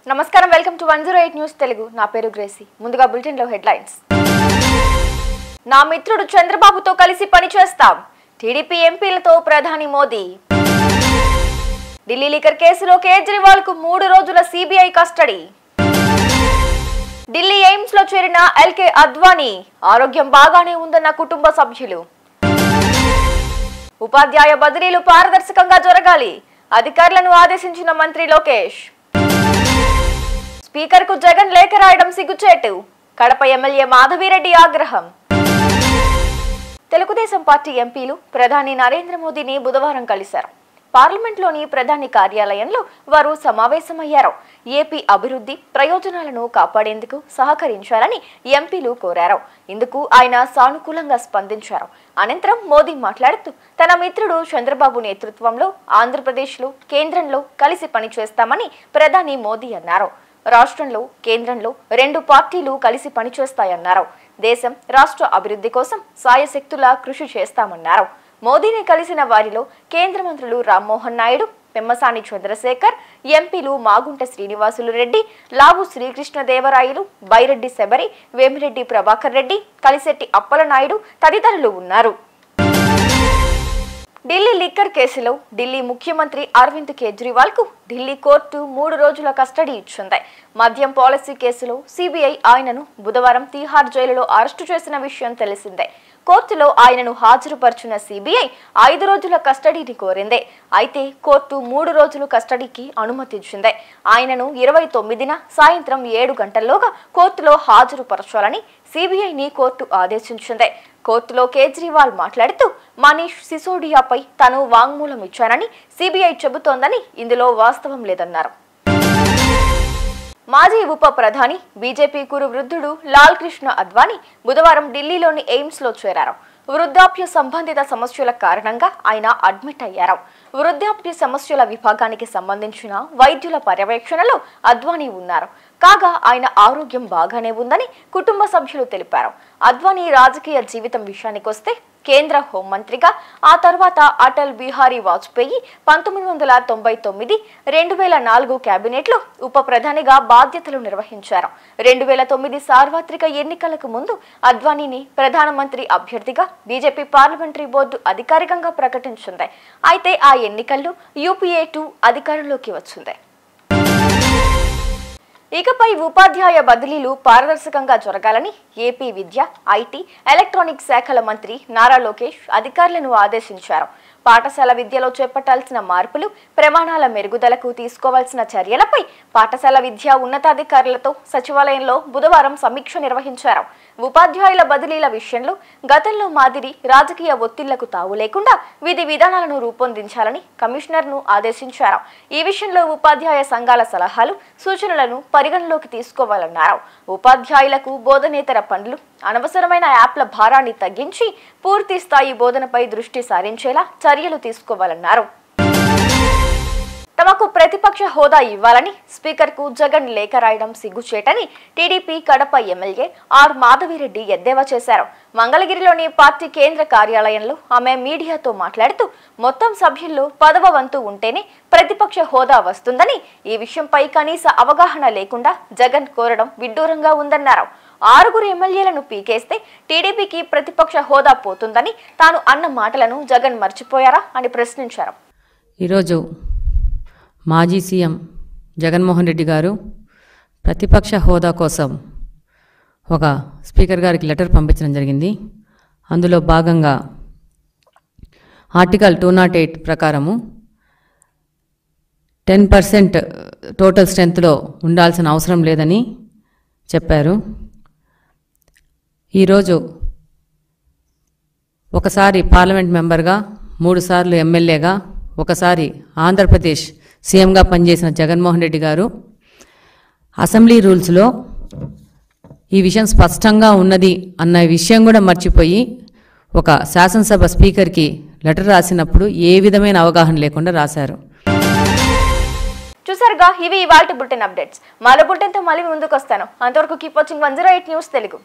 నమస్కారం welcome to 108 news Telugu నా పేరు గ్రేసీ ముందుగా బులెటిన్ లో హెడ్లైన్స్ నా మిత్రుడు చంద్రబాబుతో కలిసి పనిచేస్తాం టీడీపీ ఎంపీలతో ప్రధాని మోదీ ఢిల్లీ లిక్కర్ కేసులో కేజ్రీవాల్ కు 3 రోజుల సిబిఐ కస్టడీ ఢిల్లీ ఎయిమ్స్ లో చేరిన ఎల్కే అద్వానీ ఆరోగ్యం బాగానే ఉందన్న కుటుంబ సభ్యులు ఉపాధ్యాయ బదిలీలు పారదర్శకంగా జరగాలి అధికారులను ఆదేశించిన మంత్రి లోకేష్ స్పీకర్ కు జగన్ లేఖ రాయడం సిగ్గుచేటు కడప ఎమ్మెల్యే మాధవిరెడ్డి ఆగ్రహం తెలుగుదేశం పార్టీ ఎంపీలు ప్రధాని నరేంద్ర మోదీని బుధవారం కలిశారు పార్లమెంట్లోని ప్రధాని కార్యాలయంలో వారు సమావేశమయ్యారు ఏపీ అభివృద్ధి ప్రయోజనాలను కాపాడేందుకు సహకరించాలని ఎంపీలు కోరారు ఇందుకు ఆయన సానుకూలంగా స్పందించారు అనంతరం మోదీ మాట్లాడుతూ తన మిత్రుడు చంద్రబాబు నేతృత్వంలో ఆంధ్రప్రదేశ్లో కేంద్రంలో కలిసి పనిచేస్తామని ప్రధాని మోదీ అన్నారు రాష్ట్రంలో కేంద్రంలో 2 పార్టీలు కలిసి పనిచేస్తాయన్నారు దేశం రాష్ట్ర అభివృద్ధి కోసం సాయశక్తులా కృషి చేస్తామన్నారు మోదీని కలిసిన వారిలో కేంద్ర మంత్రులు రామ్మోహన్ నాయుడు పెమ్మసాని చంద్రశేఖర్ ఎంపీలు మాగుంట శ్రీనివాసులు రెడ్డి లావు శ్రీకృష్ణదేవరాయలు బైరెడ్డి శబరి వేమిరెడ్డి ప్రభాకర్ రెడ్డి కలిశెట్టి అప్పలనాయుడు తదితరులు ఉన్నారు ఢిల్లీ లిక్కర్ కేసులో ఢిల్లీ ముఖ్యమంత్రి అరవింద్ కేజ్రీవాల్ కు ఢిల్లీ కోర్టు 3 రోజుల కస్టడీ ఇచ్చింది మద్యం పాలసీ కేసులో సిబిఐ ఆయనను బుధవారం తిహార్ జైలులో అరెస్టు చేసిన విషయం తెలిసిందే కోర్టులో ఆయనను హాజరుపర్చిన సిబిఐ 5 రోజుల కస్టడీని కోరింది అయితే కోర్టు 3 రోజుల కస్టడీకి అనుమతించింది ఆయనను 29న సాయంత్రం 7 గంటల్లోగా కోర్టులో హాజరుపరచాలని సిబిఐని కోర్టు ఆదేశించింది కోర్టులో కేజ్రీవాల్ మాట్లాడుతూ మనీష్ సిసోడియాపై తాను వాంగ్మూలం ఇచ్చానని సిబిఐ చెబుతోందని ఇందులో వాస్తవం లేదన్నారు మాజీ ఉప ప్రధాని బీజేపీ కురు వృద్ధుడు లాల్ కృష్ణ అద్వానీ బుధవారం ఢిల్లీలోని ఎయిమ్స్ లో చేరారు వృద్ధాప్య సంబంధిత సమస్యల కారణంగా ఆయన అడ్మిట్ అయ్యారు వృద్ధాప్య సమస్యల విభాగానికి సంబంధించిన వైద్యుల పర్యవేక్షణలో అద్వానీ ఉన్నారు కాగా ఆయన ఆరోగ్యం బాగానే ఉందని కుటుంబ సభ్యులు తెలిపారు అద్వానీ రాజకీయ జీవితం విషయానికొస్తే కేంద్ర హోంమంత్రిగా ఆ తర్వాత అటల్ బిహారీ వాజ్పేయి 1999 2004 కేబినెట్లో ఉప ప్రధానిగా బాధ్యతలు నిర్వహించారు 2009 సార్వత్రిక ఎన్నికలకు ముందు అద్వానీని ప్రధానమంత్రి అభ్యర్థిగా బీజేపీ పార్లమెంటరీ బోర్డు అధికారికంగా ప్రకటించింది అయితే ఆ ఎన్నికల్లో యూపీఏ 2 అధికారంలోకి వచ్చింది ఇకపై ఉపాధ్యాయ బదిలీలు పారదర్శకంగా జరగాలని ఏపీ విద్య ఐటీ ఎలక్ట్రానిక్స్ శాఖల మంత్రి నారా లోకేష్ అధికారులను ఆదేశించారు పాఠశాల విద్యలో చేపట్టాల్సిన మార్పులు ప్రమాణాల మెరుగుదలకు తీసుకోవాల్సిన చర్యలపై పాఠశాల విద్యా ఉన్నతాధికారులతో సచివాలయంలో బుధవారం సమీక్ష నిర్వహించారు ఉపాధ్యాయుల బదిలీల విషయంలో గతంలో మాదిరి రాజకీయ ఒత్తిళ్లకు తావు లేకుండా విధి విధానాలను రూపొందించాలని కమిషనర్ను ఆదేశించారు ఈ విషయంలో ఉపాధ్యాయ సంఘాల సలహాలు సూచనలను పరిగణలోకి తీసుకోవాలన్నారు ఉపాధ్యాయులకు బోధనేతర పనులు అనవసరమైన యాప్ల భారాన్ని తగ్గించి పూర్తి స్థాయి బోధనపై దృష్టి సారించేలా చర్యలు తీసుకోవాలన్నారు తమకు ప్రతిపక్ష హోదా ఇవ్వాలని స్పీకర్ కు జగన్ లేఖ రాయడం సిగ్గుచేటని టీడీపీ కడప ఎమ్మెల్యే ఆర్ మాధవిరెడ్డి ఎద్దేవా చేశారు మంగళగిరిలోని పార్టీ కేంద్ర కార్యాలయంలో ఆమె మీడియాతో మాట్లాడుతూ మొత్తం సభ్యుల్లో 10వ వంతు ఉంటేనే ప్రతిపక్ష హోదా వస్తుందని ఈ విషయంపై కనీస అవగాహన లేకుండా జగన్ కోరడం విడ్డూరంగా ఉందన్నారు 6 ఎమ్మెల్యేలను పీకేస్తే టీడీపీకి ప్రతిపక్ష హోదా పోతుందని తాను అన్న మాటలను జగన్ మర్చిపోయారా అని ప్రశ్నించారు ఈరోజు మాజీ సీఎం జగన్మోహన్ రెడ్డి గారు ప్రతిపక్ష హోదా కోసం ఒక స్పీకర్ గారికి లెటర్ పంపించడం జరిగింది అందులో భాగంగా ఆర్టికల్ 208 ప్రకారము 10% టోటల్ స్ట్రెంత్లో ఉండాల్సిన అవసరం లేదని చెప్పారు ఈరోజు ఒకసారి పార్లమెంట్ మెంబర్గా 3 సార్లు ఎమ్మెల్యేగా ఒకసారి ఆంధ్రప్రదేశ్ సీఎంగా పనిచేసిన జగన్మోహన్ రెడ్డి గారు అసెంబ్లీ రూల్స్లో ఈ విషయం స్పష్టంగా ఉన్నది అన్న విషయం కూడా మర్చిపోయి ఒక శాసనసభ స్పీకర్కి లెటర్ రాసినప్పుడు ఏ విధమైన అవగాహన లేకుండా రాశారు చూసారుగా ఇవి ఇవాల్టి బులెటిన్ అప్డేట్స్ మరో బులెటిన్తో మళ్ళీ ముందుకు వస్తాను అంతవరకు కీప్ వాచింగ్ 108 న్యూస్ తెలుగు